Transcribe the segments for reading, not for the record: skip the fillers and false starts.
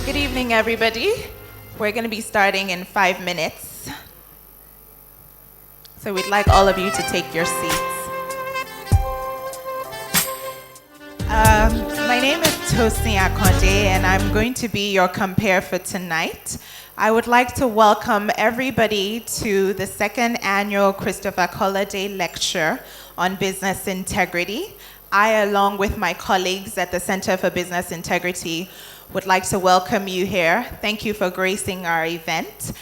Good evening, everybody. We're going to be starting in 5 minutes. So we'd like all of you to take your seats. My name is Tosin Akonde, and I'm going to be your compere for tonight. I would like to welcome everybody to the second annual Christopher Kolade lecture on business integrity. I, along with my colleagues at the Center for Business Integrity, would like to welcome you here. Thank you for gracing our event.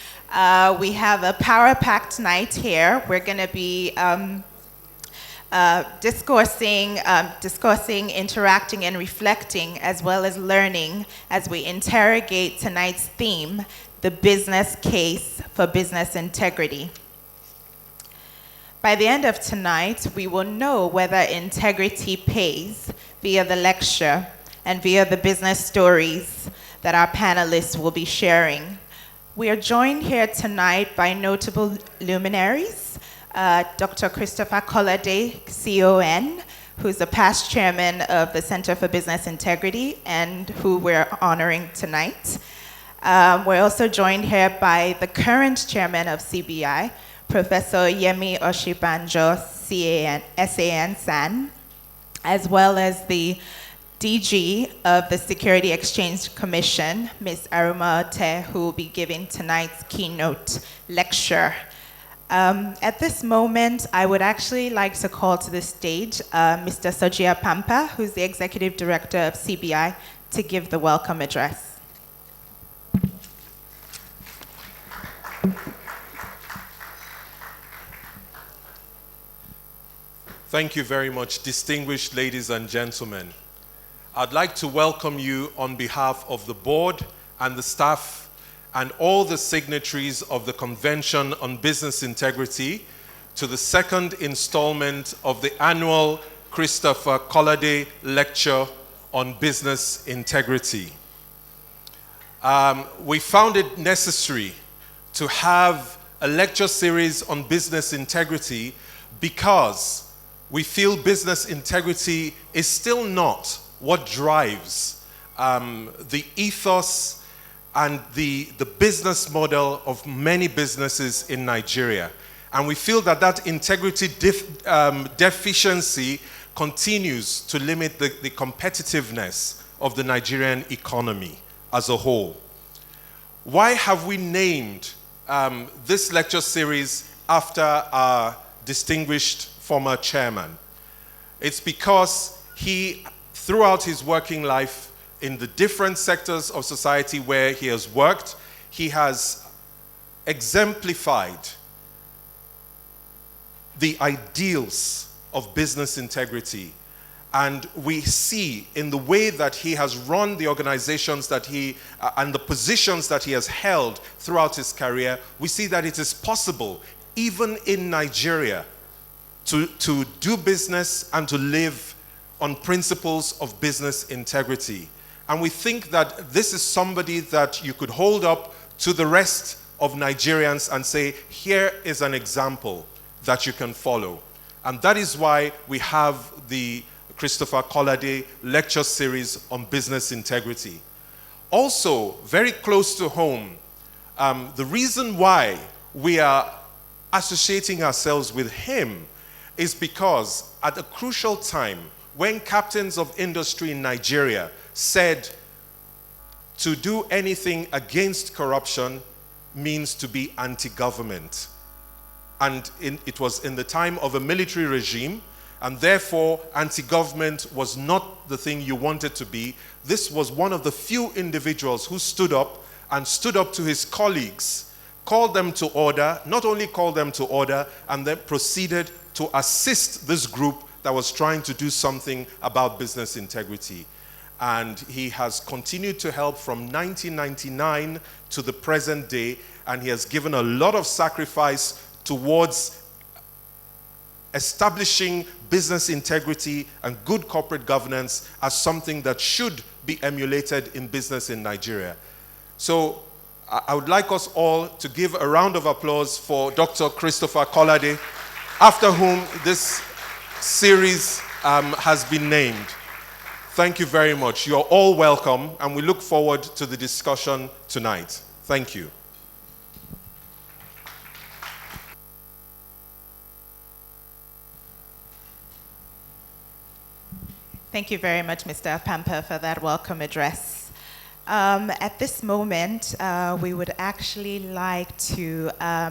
We have a power-packed night here. We're going to be discussing, interacting, and reflecting, as well as learning as we interrogate tonight's theme, the business case for business integrity. By the end of tonight, we will know whether integrity pays via the lecture and via the business stories that our panelists will be sharing. We are joined here tonight by notable luminaries, Dr. Christopher Kolade, CON, who's a past chairman of the Center for Business Integrity and who we're honoring tonight. We're also joined here by the current chairman of CBI, Professor Yemi Oshibanjo, SAN, as well as the DG of the Security Exchange Commission, Ms. Aruma Ote, who will be giving tonight's keynote lecture. At this moment, I would actually like to call to the stage Mr. Sojia Pampa, who's the Executive Director of CBI, to give the welcome address. Thank you very much, distinguished ladies and gentlemen. I'd like to welcome you on behalf of the board and the staff and all the signatories of the Convention on Business Integrity to the second installment of the annual Christopher Kolade Lecture on Business Integrity. We found it necessary to have a lecture series on business integrity because we feel business integrity is still not what drives the ethos and the business model of many businesses in Nigeria. And we feel that that integrity deficiency continues to limit the competitiveness of the Nigerian economy as a whole. Why have we named this lecture series after our distinguished former chairman? It's because he, throughout his working life in the different sectors of society where he has worked, he has exemplified the ideals of business integrity. And we see in the way that he has run the organizations that he, and the positions that he has held throughout his career, we see that it is possible, even in Nigeria, to do business and to live on principles of business integrity. And we think that this is somebody that you could hold up to the rest of Nigerians and say, here is an example that you can follow. And that is why we have the Christopher Kolade lecture series on business integrity. Also, very close to home, the reason why we are associating ourselves with him is because at a crucial time when captains of industry in Nigeria said to do anything against corruption means to be anti-government. And it was in the time of a military regime, and therefore anti-government was not the thing you wanted to be. This was one of the few individuals who stood up to his colleagues, called them to order, not only called them to order, and then proceeded to assist this group that was trying to do something about business integrity. And he has continued to help from 1999 to the present day, and he has given a lot of sacrifice towards establishing business integrity and good corporate governance as something that should be emulated in business in Nigeria. So I would like us all to give a round of applause for Dr. Christopher Kolade, after whom this series has been named. Thank you very much. You're all welcome, and we look forward to the discussion tonight. Thank you. Thank you very much, Mr. Pamper, for that welcome address. At this moment, we would actually like to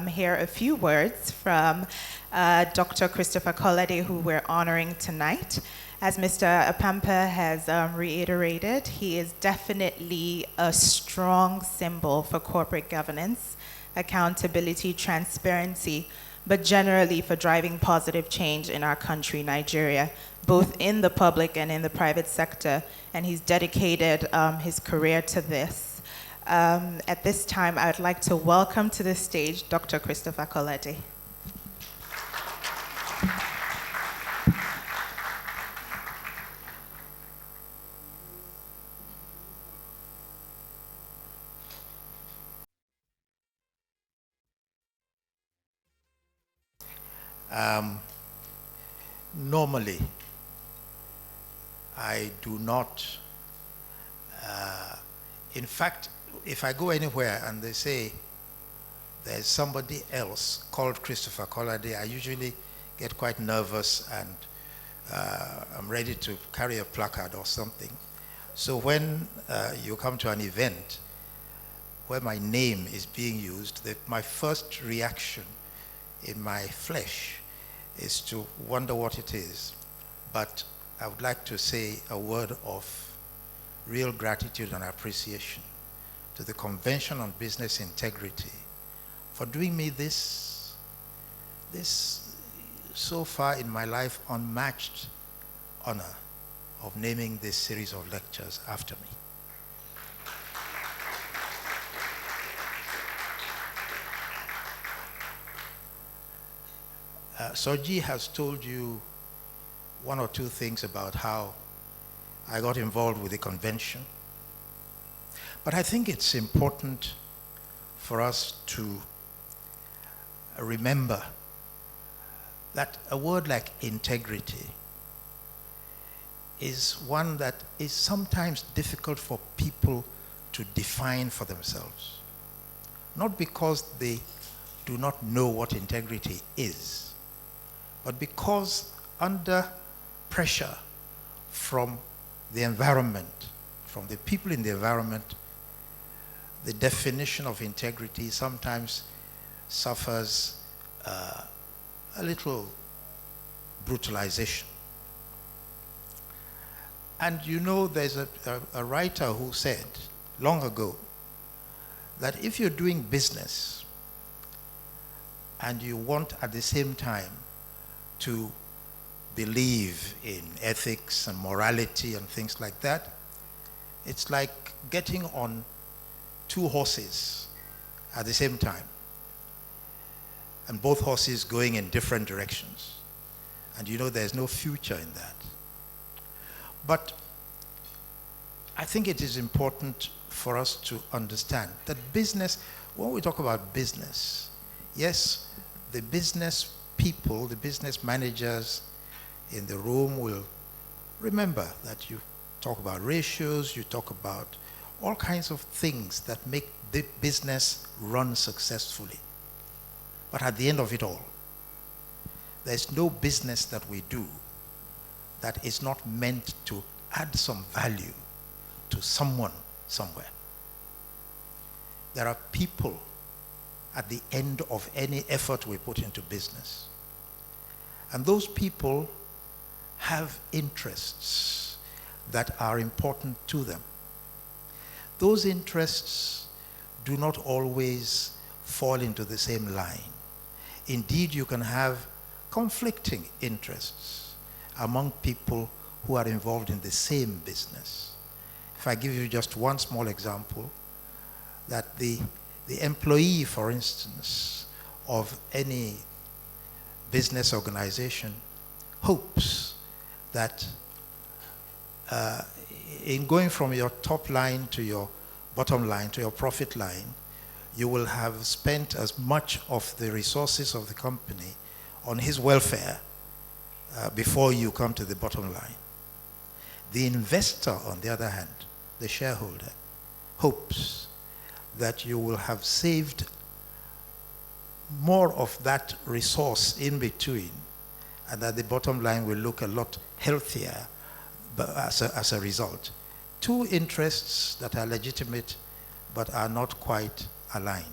hear a few words from Dr. Christopher Kolade, who we're honoring tonight. As Mr. Pamper has reiterated, he is definitely a strong symbol for corporate governance, accountability, transparency, but generally for driving positive change in our country, Nigeria, both in the public and in the private sector, and he's dedicated his career to this. At this time, I would like to welcome to the stage Dr. Christopher Kolade. Normally, I do not, in fact, if I go anywhere and they say there's somebody else called Christopher Kolade, I usually get quite nervous and I'm ready to carry a placard or something. So when you come to an event where my name is being used, my first reaction in my flesh is to wonder what it is. But I would like to say a word of real gratitude and appreciation to the Convention on Business Integrity for doing me this so far in my life unmatched honor of naming this series of lectures after me. Soji has told you one or two things about how I got involved with the convention. But I think it's important for us to remember that a word like integrity is one that is sometimes difficult for people to define for themselves. Not because they do not know what integrity is, but because under pressure from the environment, from the people in the environment, the definition of integrity sometimes suffers a little brutalization. And you know, there's a writer who said long ago that if you're doing business and you want at the same time to believe in ethics and morality and things like that, it's like getting on two horses at the same time, and both horses going in different directions. And you know there's no future in that. But I think it is important for us to understand that business, when we talk about business, yes, the business people, the business managers in the room will remember that you talk about ratios, you talk about all kinds of things that make the business run successfully. But at the end of it all, there's no business that we do that is not meant to add some value to someone somewhere. There are people at the end of any effort we put into business. And those people have interests that are important to them. Those interests do not always fall into the same line. Indeed, you can have conflicting interests among people who are involved in the same business. If I give you just one small example, that the employee, for instance, of any business organization hopes that in going from your top line to your bottom line, to your profit line, you will have spent as much of the resources of the company on his welfare before you come to the bottom line. The investor, on the other hand, the shareholder, hopes that you will have saved more of that resource in between, and that the bottom line will look a lot healthier as a result. Two interests that are legitimate but are not quite aligned.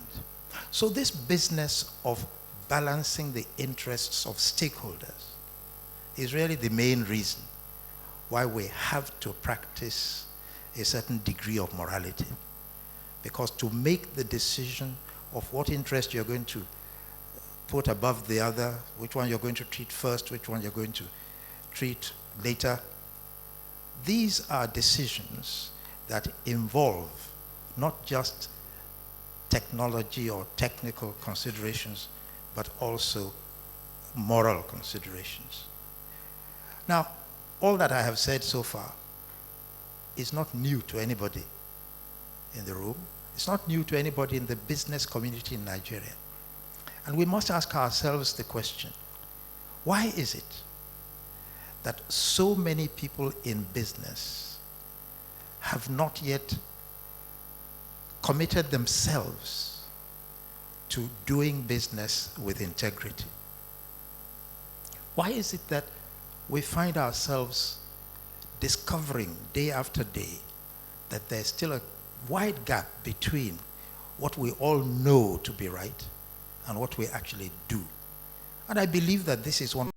So this business of balancing the interests of stakeholders is really the main reason why we have to practice a certain degree of morality. Because to make the decision of what interest you're going to put above the other, which one you're going to treat first, which one you're going to treat later, these are decisions that involve not just technology or technical considerations, but also moral considerations. Now, all that I have said so far is not new to anybody in the room. It's not new to anybody in the business community in Nigeria. And we must ask ourselves the question, why is it that so many people in business have not yet committed themselves to doing business with integrity? Why is it that we find ourselves discovering day after day that there's still a wide gap between what we all know to be right and what we actually do? And I believe that this is one